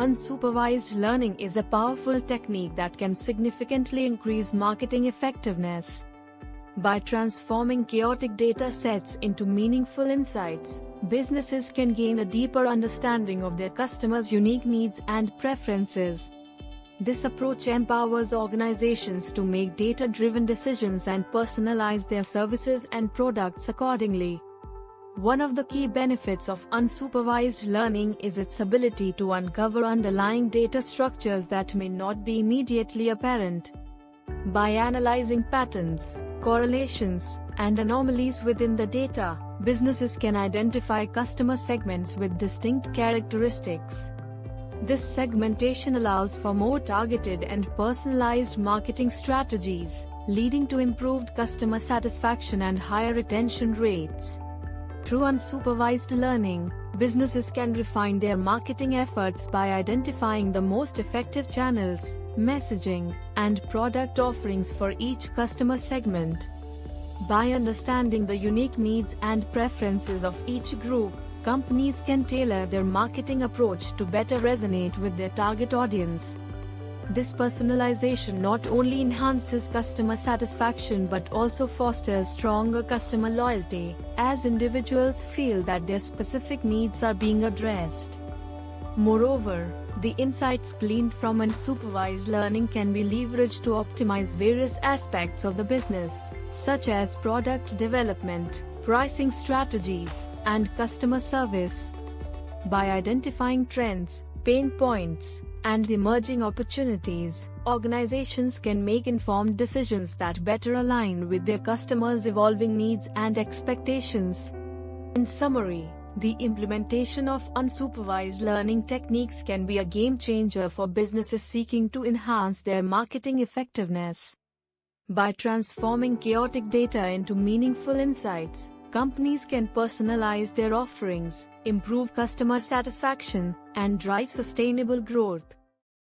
Unsupervised learning is a powerful technique that can significantly increase marketing effectiveness. By transforming chaotic data sets into meaningful insights, businesses can gain a deeper understanding of their customers' unique needs and preferences. This approach empowers organizations to make data-driven decisions and personalize their services and products accordingly. One of the key benefits of unsupervised learning is its ability to uncover underlying data structures that may not be immediately apparent. By analyzing patterns, correlations, and anomalies within the data, businesses can identify customer segments with distinct characteristics. This segmentation allows for more targeted and personalized marketing strategies, leading to improved customer satisfaction and higher retention rates. Through unsupervised learning, businesses can refine their marketing efforts by identifying the most effective channels, messaging, and product offerings for each customer segment. By understanding the unique needs and preferences of each group, companies can tailor their marketing approach to better resonate with their target audience. This personalization not only enhances customer satisfaction but also fosters stronger customer loyalty, as individuals feel that their specific needs are being addressed. Moreover, the insights gleaned from unsupervised learning can be leveraged to optimize various aspects of the business, such as product development, pricing strategies, and customer service. By identifying trends, pain points, and emerging opportunities, organizations can make informed decisions that better align with their customers' evolving needs and expectations. In summary, the implementation of unsupervised learning techniques can be a game changer for businesses seeking to enhance their marketing effectiveness. By transforming chaotic data into meaningful insights, companies can personalize their offerings, improve customer satisfaction, and drive sustainable growth.